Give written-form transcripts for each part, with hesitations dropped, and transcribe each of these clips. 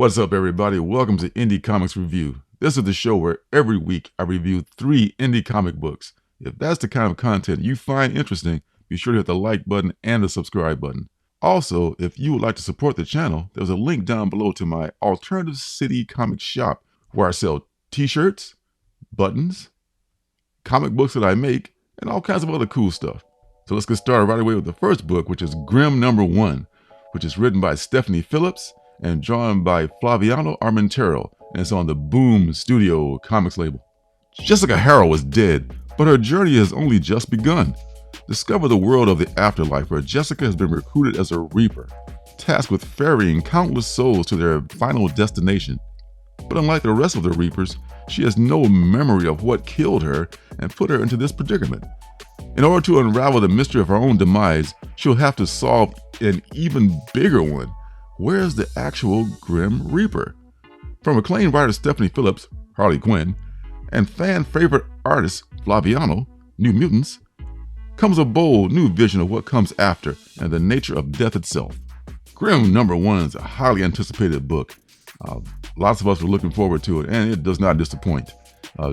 What's up, everybody? Welcome to Indie Comics Review. This is the show where every week I review 3 indie comic books. If that's the kind of content you find interesting, be sure to hit the like button and the subscribe button. Also, if you would like to support the channel, there's a link down below to my Alternative City comic shop where I sell t-shirts, buttons, comic books that I make, and all kinds of other cool stuff. So let's get started right away with the first book, which is Grimm #1, which is written by Stephanie Phillips and drawn by Flaviano Armentero, and it's on the Boom Studio Comics label. Jessica Harrow is dead, but her journey has only just begun. Discover the world of the afterlife, where Jessica has been recruited as a Reaper, tasked with ferrying countless souls to their final destination. But unlike the rest of the Reapers, she has no memory of what killed her and put her into this predicament. In order to unravel the mystery of her own demise, she'll have to solve an even bigger one. Where's the actual Grim Reaper? From acclaimed writer Stephanie Phillips, Harley Quinn, and fan favorite artist Flaviano, New Mutants, comes a bold new vision of what comes after and the nature of death itself. Grimm #1 is a highly anticipated book. Lots of us are looking forward to it, and it does not disappoint.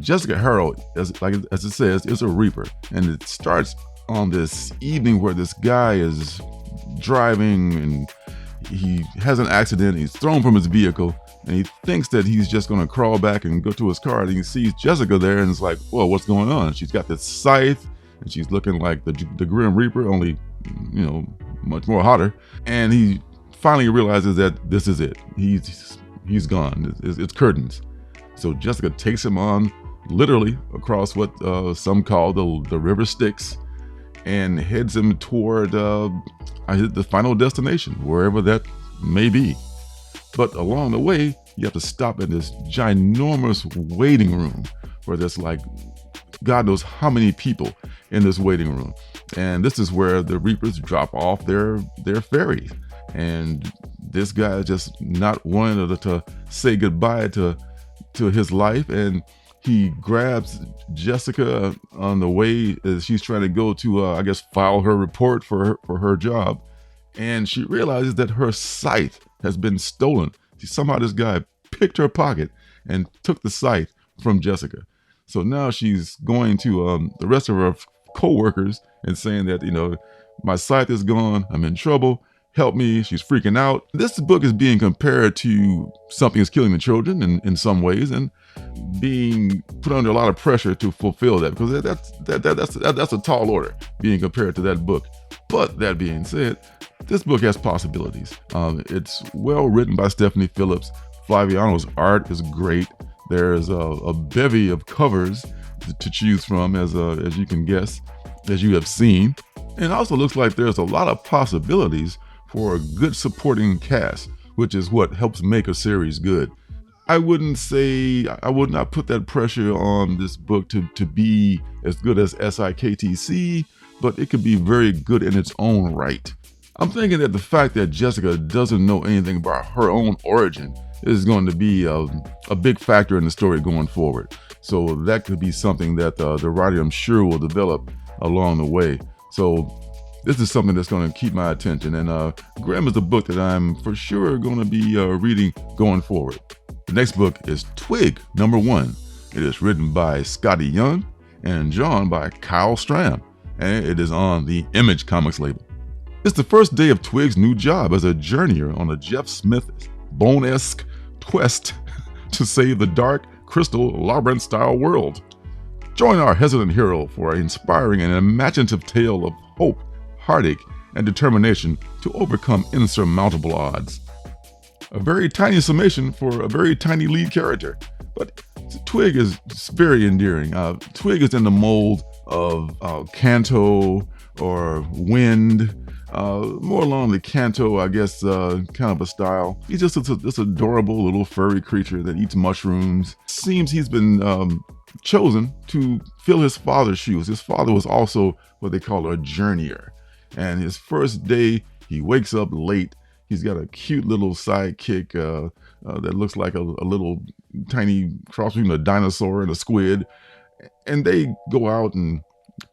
Jessica Harrow, as it says, is a Reaper, and it starts on this evening where this guy is driving and he has an accident. He's thrown from his vehicle, and he thinks that he's just going to crawl back and go to his car, and he sees Jessica there, and it's like, well, what's going on? She's got this scythe, and she's looking like the Grim Reaper, only, much more hotter. And he finally realizes that this is it. He's gone. It's curtains. So Jessica takes him on literally across what some call the River Styx, and heads him toward the final destination, wherever that may be. But along the way, you have to stop in this ginormous waiting room where there's like God knows how many people in this waiting room. And this is where the Reapers drop off their ferry. And this guy is just not wanting to say goodbye to his life, and he grabs Jessica on the way as she's trying to go to, file her report for her job. And she realizes that her scythe has been stolen. Somehow this guy picked her pocket and took the scythe from Jessica. So now she's going to the rest of her co-workers and saying that, my scythe is gone, I'm in trouble, help me. She's freaking out. This book is being compared to Something is Killing the Children in some ways, and being put under a lot of pressure to fulfill that, because that's a tall order, being compared to that book. But that being said, this book has possibilities. It's well written by Stephanie Phillips. Flaviano's art is great. There's a bevy of covers to choose from, as you can guess, as you have seen. And it also looks like there's a lot of possibilities for a good supporting cast, which is what helps make a series good. I would not put that pressure on this book to be as good as SIKTC, but it could be very good in its own right. I'm thinking that the fact that Jessica doesn't know anything about her own origin is going to be a big factor in the story going forward. So that could be something that the writer, I'm sure, will develop along the way. So this is something that's going to keep my attention, and Grimm is a book that I'm for sure going to be reading going forward. The next book is Twig #1. It is written by Scotty Young and drawn by Kyle Stram, and it is on the Image Comics label. It's the first day of Twig's new job as a journeyer on a Jeff Smith Bone-esque quest to save the dark, crystal, labyrinth-style world. Join our hesitant hero for an inspiring and imaginative tale of hope, heartache, and determination to overcome insurmountable odds. A very tiny summation for a very tiny lead character, but Twig is very endearing. Twig is in the mold of Kanto or Wind, more along the Kanto, I guess, kind of a style. He's just this adorable little furry creature that eats mushrooms. Seems he's been chosen to fill his father's shoes. His father was also what they call a journeyer. And his first day, he wakes up late. He's got a cute little sidekick that looks like a little tiny cross between a dinosaur and a squid. And they go out and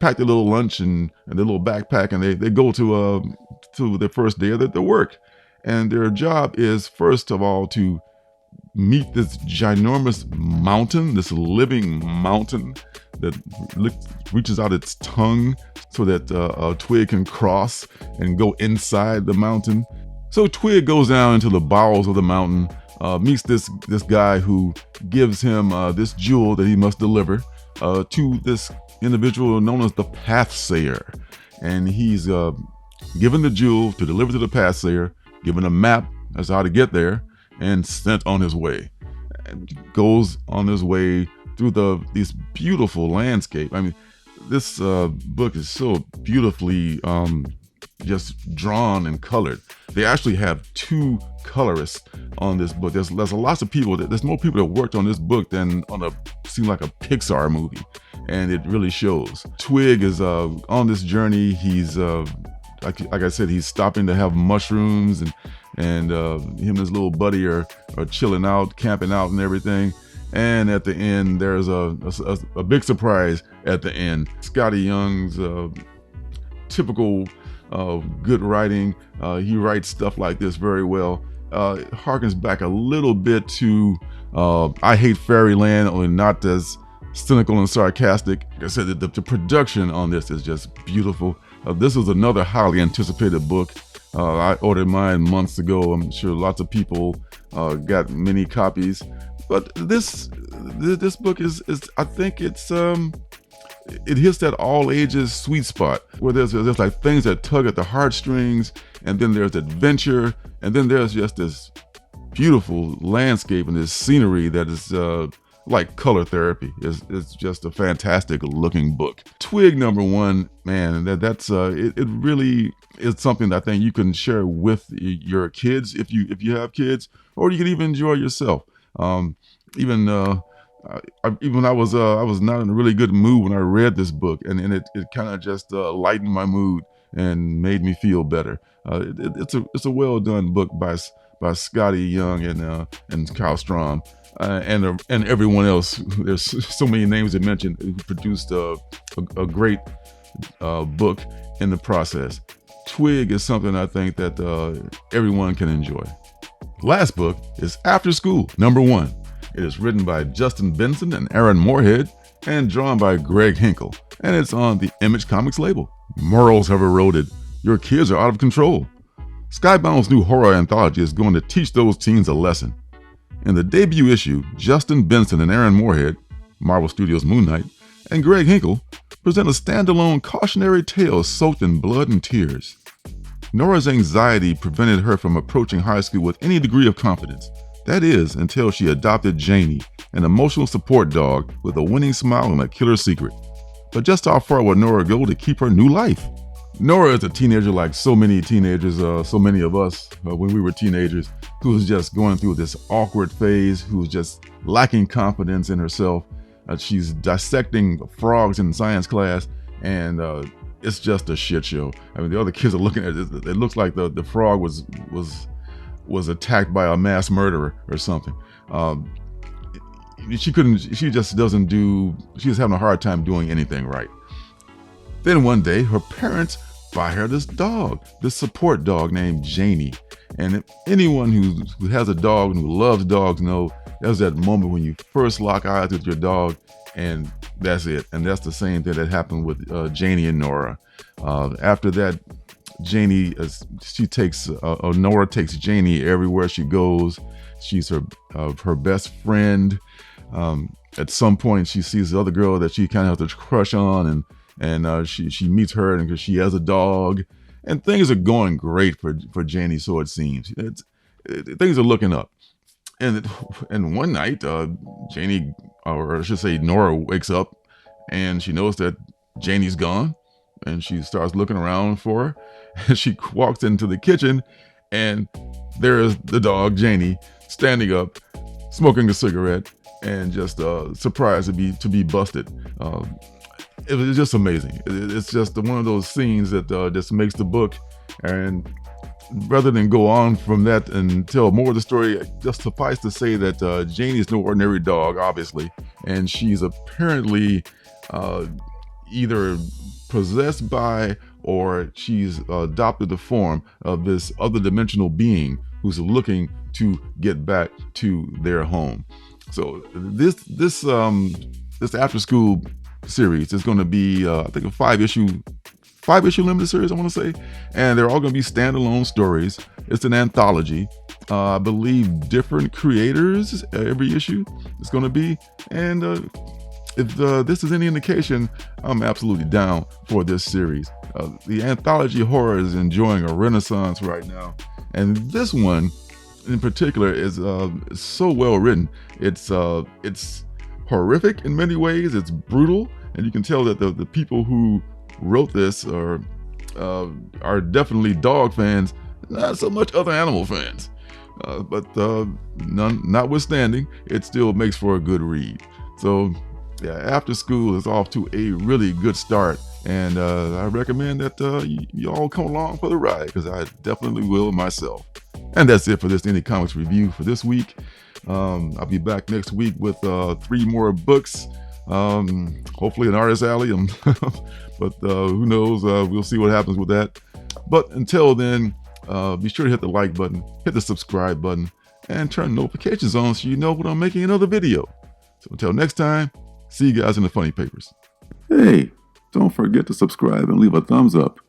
pack their little lunch and their little backpack, and they go to their first day of their work. And their job is, first of all, to meet this ginormous mountain, this living mountain that reaches out its tongue so that Twig can cross and go inside the mountain. So Twig goes down into the bowels of the mountain, meets this guy who gives him this jewel that he must deliver to this individual known as the Pathsayer. And he's given the jewel to deliver to the Pathsayer, given a map as to how to get there, and sent on his way. And goes on his way through this beautiful landscape. I mean, this book is so beautifully just drawn and colored. They actually have 2 colorists on this book. There's lots of people. There's more people that worked on this book than on seems like a Pixar movie, and it really shows. Twig is on this journey. He's like I said, he's stopping to have mushrooms, and him and his little buddy are chilling out, camping out, and everything. And at the end, there's a big surprise at the end. Scotty Young's typical good writing. He writes stuff like this very well. It harkens back a little bit to I Hate Fairyland, only not as cynical and sarcastic. Like I said, the production on this is just beautiful. This is another highly anticipated book. I ordered mine months ago. I'm sure lots of people got many copies. But this book is I think it hits that all ages sweet spot where there's like things that tug at the heartstrings, and then there's adventure, and then there's just this beautiful landscape and this scenery that is like color therapy. It's just a fantastic looking book. Twig #1, man, that's it really is something that I think you can share with your kids if you have kids, or you can even enjoy yourself. Even when I was not in a really good mood when I read this book, and it kind of just lightened my mood and made me feel better. It's a well done book by Scotty Young and Kyle Strom and everyone else. There's so many names to mention who produced a great book in the process. Twig is something I think that everyone can enjoy. Last book is After School #1. It is written by Justin Benson and Aaron Moorhead and drawn by Greg Hinkle, and it's on the Image Comics label. Morals have eroded. Your kids are out of control. Skybound's new horror anthology is going to teach those teens a lesson. In the debut issue, Justin Benson and Aaron Moorhead, Marvel Studios' Moon Knight, and Greg Hinkle present a standalone cautionary tale soaked in blood and tears. Nora's anxiety prevented her from approaching high school with any degree of confidence. That is, until she adopted Janie, an emotional support dog with a winning smile and a killer secret. But just how far would Nora go to keep her new life? Nora is a teenager like so many teenagers, so many of us when we were teenagers, who was just going through this awkward phase, who was just lacking confidence in herself. She's dissecting frogs in science class, and it's just a shit show. I mean, the other kids are looking at it. It looks like the frog was attacked by a mass murderer or something. She's having a hard time doing anything right. Then one day, her parents buy her this dog, this support dog named Janie. And anyone who has a dog and who loves dogs know there's that moment when you first lock eyes with your dog, and that's it. And that's the same thing that happened with Janie and Nora. After that, Nora takes Janie everywhere she goes. She's her best friend. At some point, she sees the other girl that she kind of has a crush on, and she meets her, and because she has a dog, and things are going great for Janie, so it seems. Things are looking up. And one night, Janie, or I should say Nora, wakes up, and she knows that Janie's gone, and she starts looking around for her. And she walks into the kitchen, and there is the dog, Janie, standing up, smoking a cigarette, and just surprised to be busted. It was just amazing. It's just one of those scenes that just makes the book. And rather than go on from that and tell more of the story, just suffice to say that Janie is no ordinary dog, obviously, and she's apparently either possessed by or she's adopted the form of this other dimensional being who's looking to get back to their home. So this after school series is going to be I think a five issue limited series, I want to say, and they're all going to be standalone stories. It's an anthology. I believe different creators every issue is going to be, and if this is any indication, I'm absolutely down for this series. The anthology horror is enjoying a renaissance right now, and this one in particular is so well written. It's horrific in many ways. It's brutal, and you can tell that the people who wrote this are definitely dog fans, not so much other animal fans. But notwithstanding, it still makes for a good read. So yeah, After School is off to a really good start, and I recommend that you all come along for the ride, because I definitely will myself. And that's it for this Indie Comics review for this week. I'll be back next week with 3 more books. Hopefully an Artist Alley, but who knows? We'll see what happens with that. But until then, be sure to hit the like button, hit the subscribe button, and turn notifications on so you know when I'm making another video. So until next time, see you guys in the funny papers. Hey, don't forget to subscribe and leave a thumbs up.